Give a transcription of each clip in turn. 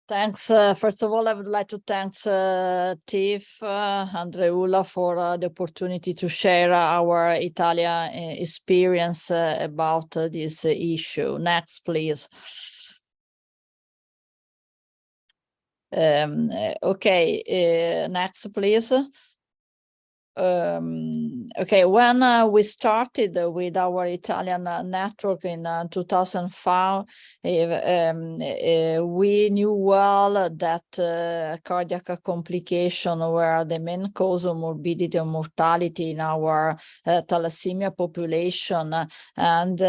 Thanks. First of all, I would like to thank Tiff and Reula for the opportunity to share our Italian experience about this issue. Next, please. Okay, next, please. Okay, when we started with our Italian network in 2005, we knew well that cardiac complications were the main cause of morbidity and mortality in our thalassemia population, and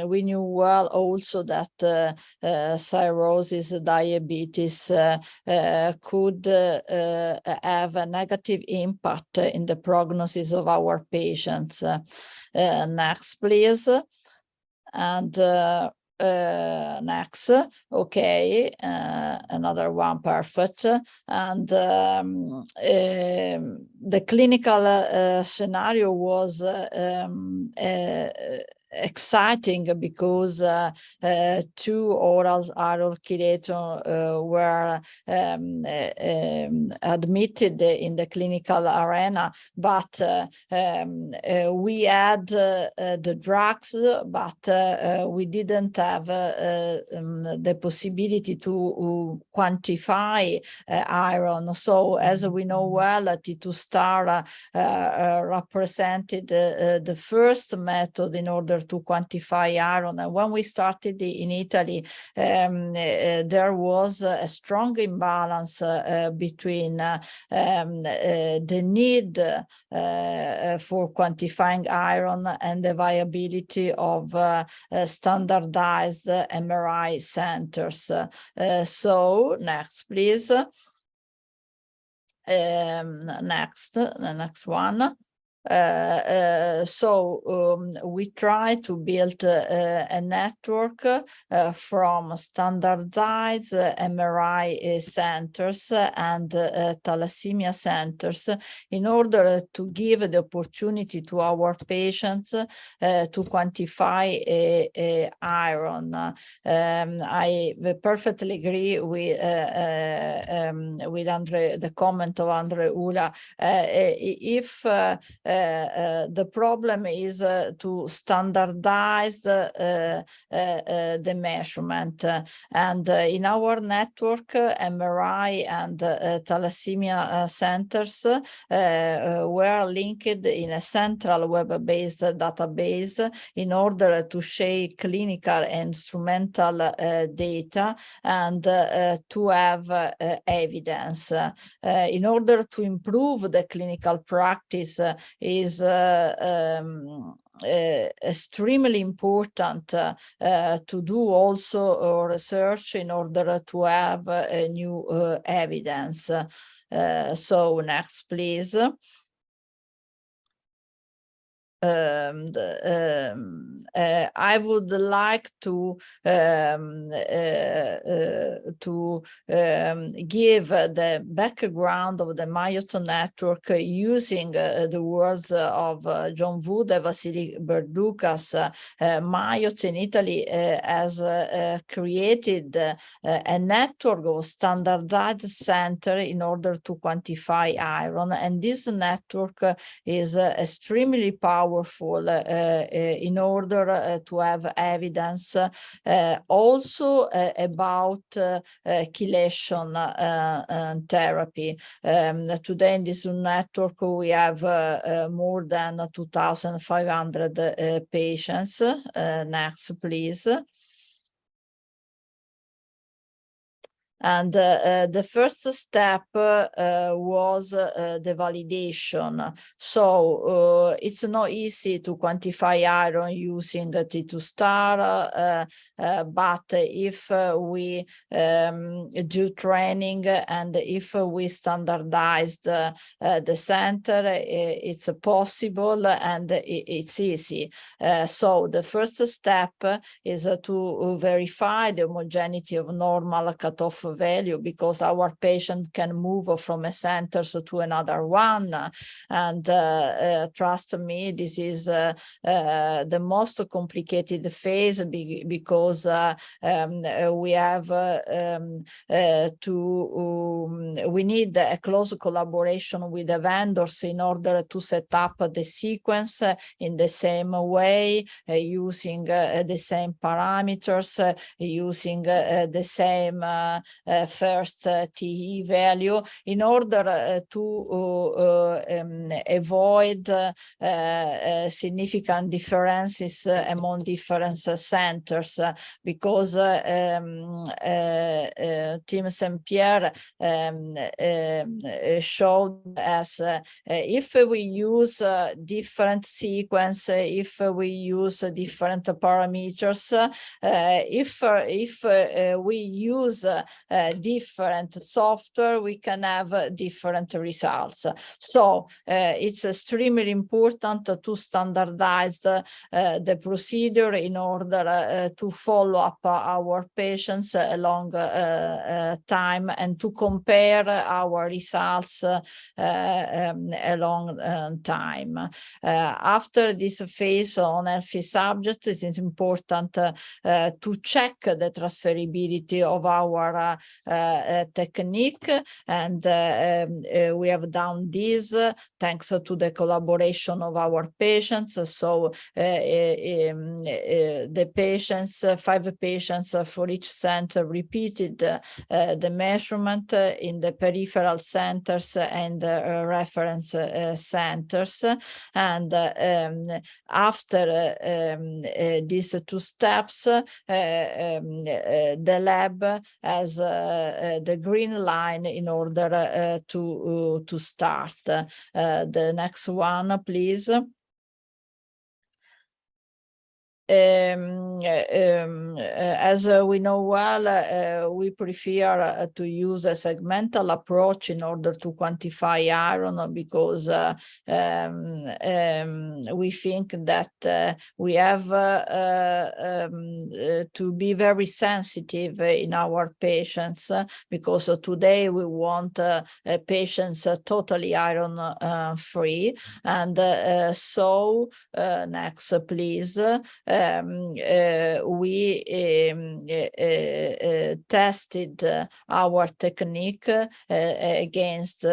we knew well also that cirrhosis, diabetes could have a negative impact in the prognosis of our patients. Next, please. And next, okay, another one, perfect. And the clinical scenario was exciting because two oral iron chelator were admitted in the clinical arena, but we had the drugs, but we didn't have the possibility to quantify iron. So as we know well, T2 star represented the first method in order to quantify iron. And when we started in Italy, there was a strong imbalance between the need for quantifying iron and the viability of standardized MRI centers. So next, please. Next, the next one. We try to build a network from standardized MRI centers and thalassemia centers in order to give the opportunity to our patients to quantify iron. I perfectly agree with Andre, the comment of Andre Ula. If the problem is to standardize the measurement, and in our network, MRI and thalassemia centers were linked in a central web-based database in order to share clinical and instrumental data and to have evidence. In order to improve the clinical practice, is extremely important to do also research in order to have new evidence. So next, please. I would like to give the background of the Myoto network using the words of John Wood and Vasily Berdukas. Myoto in Italy has created a network of standardized center in order to quantify iron, and this network is extremely powerful in order to have evidence also about chelation therapy. Today in this network we have more than 2,500 patients. Next, please. And the first step was the validation. So it's not easy to quantify iron using the T2 star, but if we do training and if we standardize the center, it's possible and it's easy. So the first step is to verify the homogeneity of normal cutoff value, because our patient can move from a center to another one. And trust me, this is the most complicated phase, because we have we need a close collaboration with the vendors in order to set up the sequence in the same way, using the same parameters, using the same first TE value, in order to avoid significant differences among different centers, because Tim St. Pierre showed us if we use different sequence, if we use different parameters, if we use different software, we can have different results. So it's extremely important to standardize the procedure in order to follow up our patients a long time, and to compare our results a long time. After this phase on healthy subjects, it is important to check the transferability of our technique, and we have done this thanks to the collaboration of our patients. So the patients, 5 patients for each center, repeated the measurement in the peripheral centers and reference centers. And after these 2 steps, the lab has the green line in order to start. The next one, please. As we know well, we prefer to use a segmental approach in order to quantify iron, because we think that we have to be very sensitive in our patients, because today we want patients totally iron free. And so next, please. We tested our technique against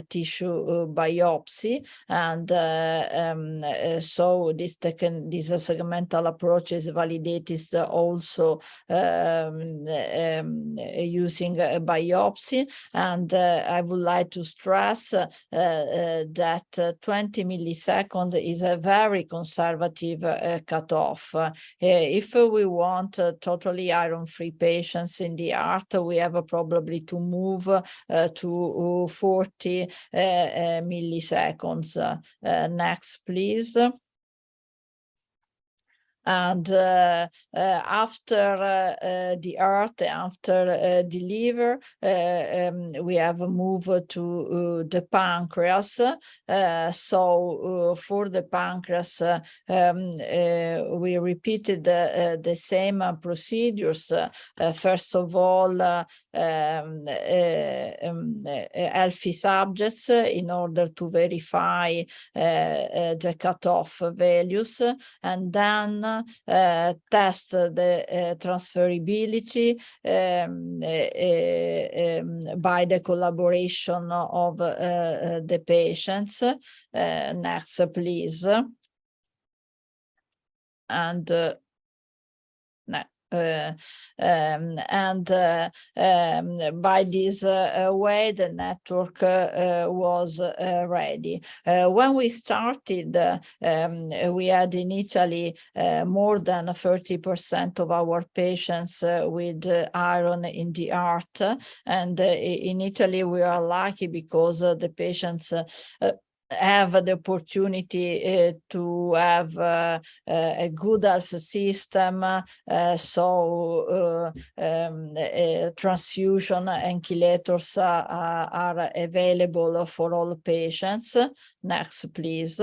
tissue biopsy, and so this segmental approach is validated also using a biopsy. And I would like to stress that 20 milliseconds is a very conservative cutoff. If we want totally iron-free patients in the heart, we have probably to move to 40 milliseconds. Next, please. And after the heart, after the liver, we have moved to the pancreas. So for the pancreas, we repeated the same procedures. First of all, healthy subjects in order to verify the cutoff values, and then test the transferability by the collaboration of the patients. Next, please. And by this way the network was ready. When we started, we had in Italy more than 30% of our patients with iron in the heart, and in Italy we are lucky because the patients have the opportunity to have a good health system, so transfusion and chelators are available for all patients. Next, please.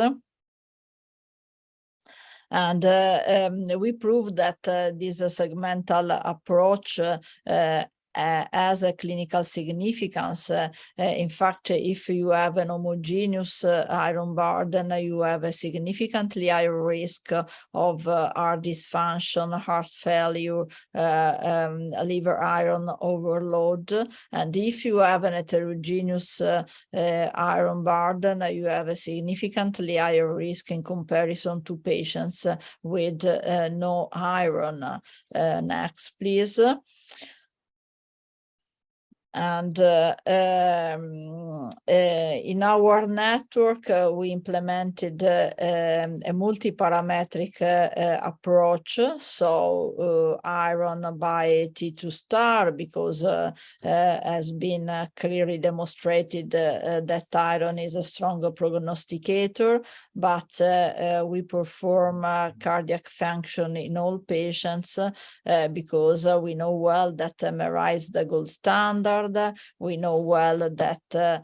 And we proved that this segmental approach has a clinical significance. In fact, if you have an homogeneous iron burden, you have a significantly higher risk of heart dysfunction, heart failure, liver iron overload. And if you have an heterogeneous iron burden, you have a significantly higher risk in comparison to patients with no iron. Next, please. And in our network, we implemented a multi-parametric approach. So iron by T2 star, because has been clearly demonstrated that iron is a stronger prognosticator, but we perform cardiac function in all patients because we know well that MRI is the gold standard. We know well that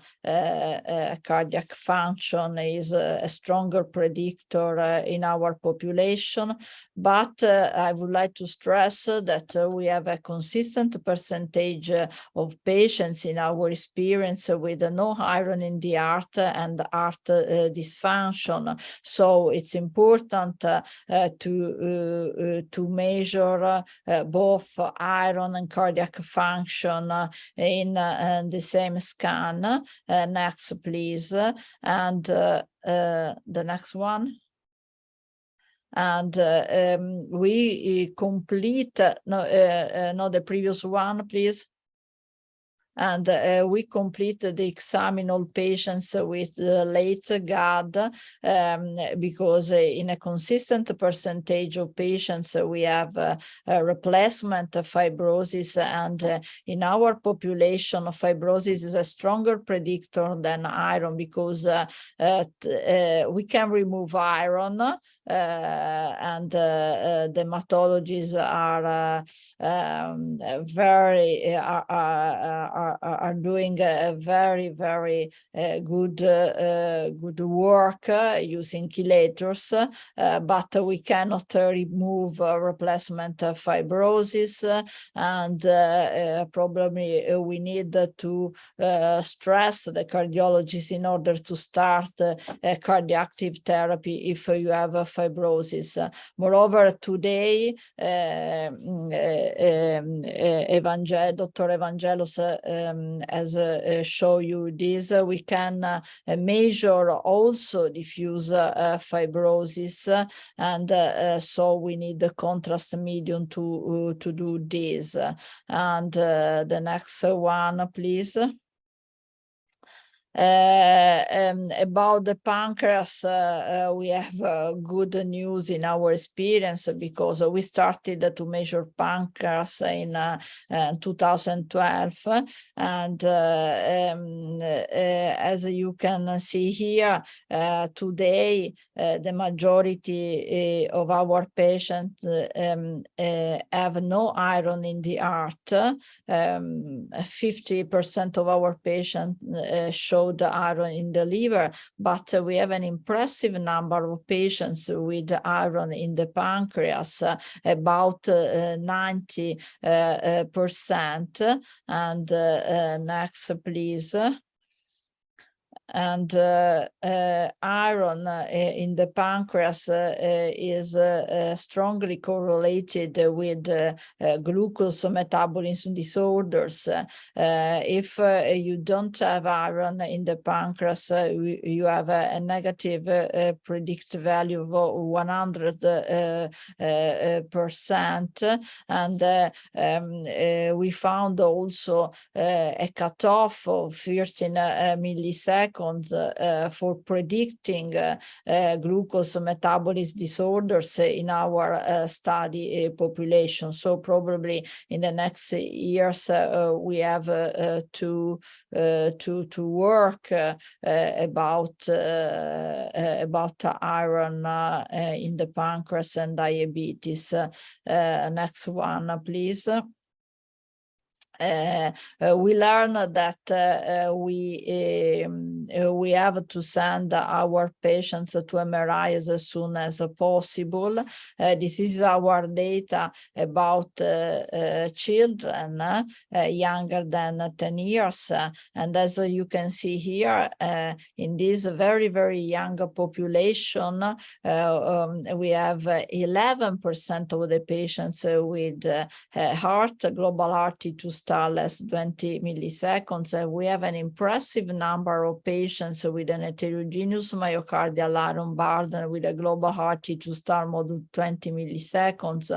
cardiac function is a stronger predictor in our population, but I would like to stress that we have a consistent percentage of patients in our experience with no iron in the heart and heart dysfunction. So it's important to measure both iron and cardiac function in the same scan. Next, please. And the next one. And we complete, no, the previous one, please. And we completed the exam in all patients with late GAD because in a consistent percentage of patients we have replacement fibrosis, and in our population fibrosis is a stronger predictor than iron because we can remove iron and the hematologies are doing a very good work using chelators, but we cannot remove replacement fibrosis, and probably we need to stress the cardiologists in order to start cardiac therapy if you have fibrosis. Moreover, today Dr. Evangelos has shown you this. We can measure also diffuse fibrosis, and so we need the contrast medium to do this. And the next one, please. About the pancreas, we have good news in our experience because we started to measure pancreas in 2012, and as you can see here, today the majority of our patients have no iron in the heart. 50% of our patients show the iron in the liver, but we have an impressive number of patients with iron in the pancreas, about 90%. And next, please. And iron in the pancreas is strongly correlated with glucose metabolism disorders. If you don't have iron in the pancreas, you have a negative predictive value of 100%. And we found also a cutoff of 13 milliseconds for predicting glucose metabolism disorders in our study population. So probably in the next years we have to work about iron in the pancreas and diabetes. Next one, please. we learn that we have to send our patients to MRI as soon as possible. This is our data about children younger than 10 years. And as you can see here, in this very, very young population, we have 11% of the patients with global heart T2 star less 20 milliseconds. We have an impressive number of patients with an heterogeneous myocardial iron burden with a global heart T2 star more than 20 milliseconds.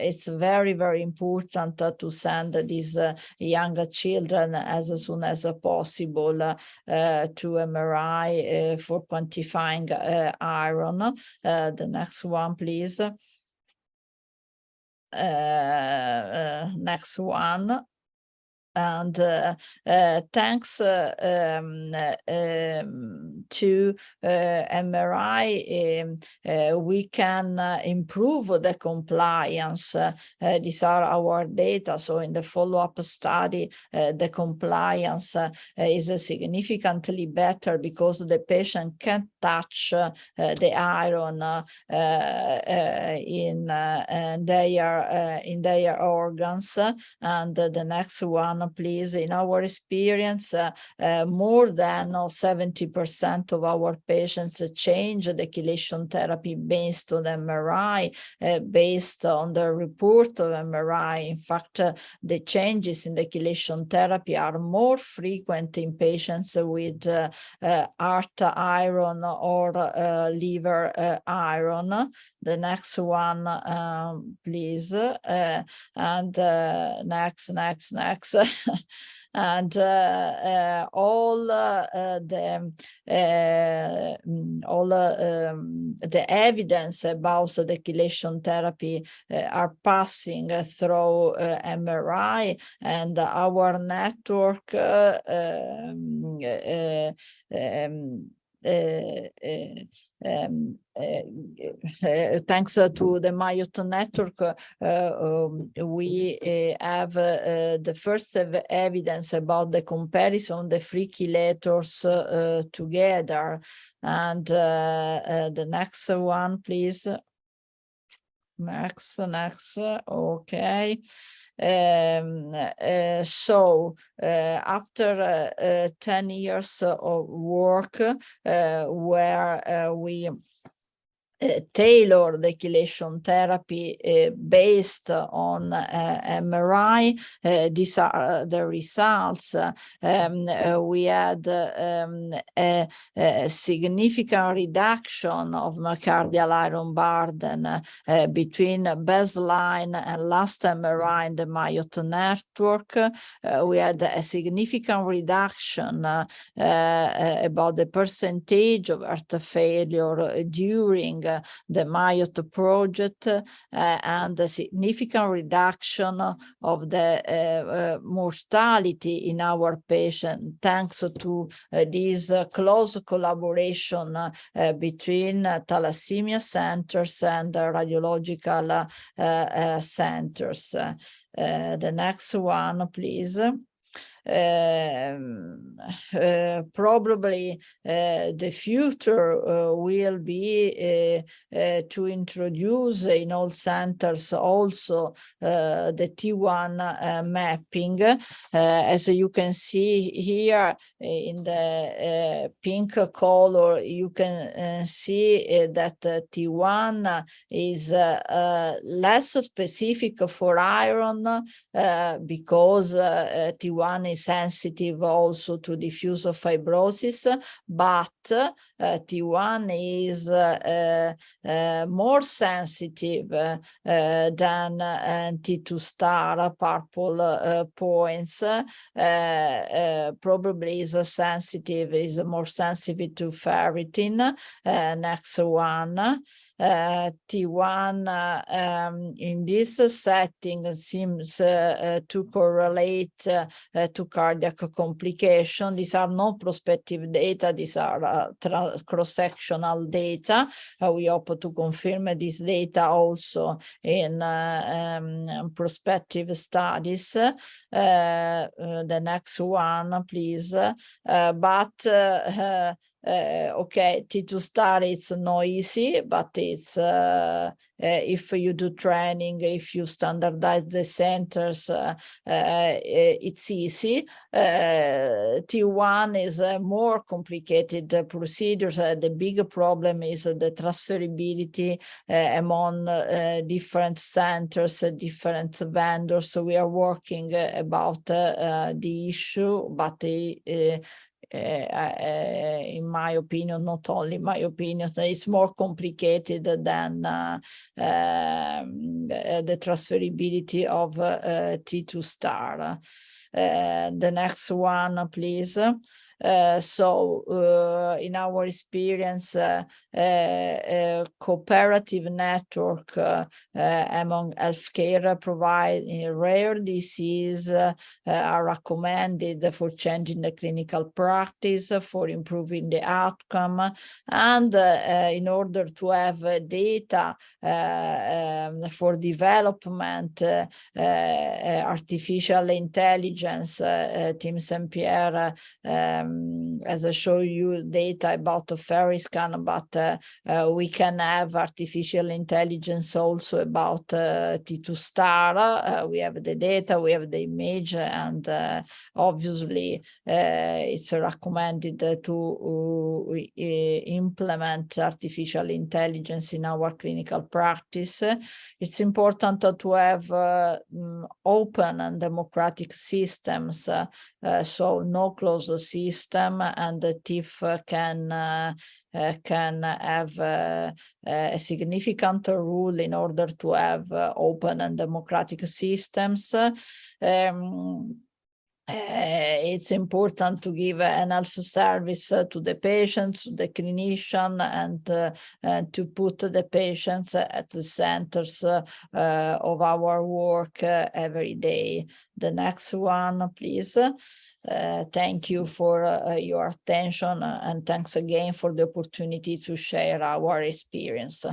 It's very, very important to send these younger children as soon as possible to MRI for quantifying iron. The next one, please. Next one. And thanks to MRI, we can improve the compliance. These are our data. So in the follow-up study, the compliance is significantly better because the patient can touch the iron in their organs. And the next one, please. In our experience, more than 70% of our patients change the chelation therapy based on MRI, based on the report of MRI. In fact, the changes in the chelation therapy are more frequent in patients with heart iron or liver iron. The next one, please. And next. And all the evidence about the chelation therapy are passing through MRI, and our network thanks to the Myoto network, we have the first evidence about the comparison of the three chelators together. And the next one, please. Next, okay. So after 10 years of work where we tailor the chelation therapy based on MRI. These are the results. We had a significant reduction of myocardial iron burden between baseline and last MRI in the Myoto network. We had a significant reduction about the percentage of heart failure during the Myoto project, and a significant reduction of the mortality in our patient, thanks to this close collaboration between thalassemia centers and radiological centers. The next one, please. Probably the future will be to introduce in all centers also the Tijuana mapping. As you can see here in the pink color, you can see that Tijuana is less specific for iron because Tijuana is sensitive also to diffuse fibrosis, but T1 is more sensitive than T2 star purple points. Probably is more sensitive to ferritin. Next one. T1 in this setting seems to correlate to to cardiac complication. These are not prospective data, these are cross-sectional data. We hope to confirm this data also in prospective studies. The next one, please. Okay, T2 study, it's not easy, but it's if you do training, if you standardize the centers, it's easy. T1 is a more complicated procedure. The big problem is the transferability among different centers, different vendors. So we are working about the issue, but in my opinion, not only my opinion, it's more complicated than the transferability of T2 star. The next one, please. In our experience, cooperative network among healthcare providers in rare disease are recommended for changing the clinical practice, for improving the outcome, and in order to have data for development, artificial intelligence, Team Saint-Pierre as I show you data about the FairyScan, but we can have artificial intelligence also about T2 star. We have the data, we have the image, and obviously it's recommended to implement artificial intelligence in our clinical practice. It's important to have open and democratic systems, so no closed system, and the TIF can have a significant role in order to have open and democratic systems. It's important to give an health service to the patients, to the clinician, and to put the patients at the centers of our work every day. The next one, please. Thank you for your attention, and thanks again for the opportunity to share our experience.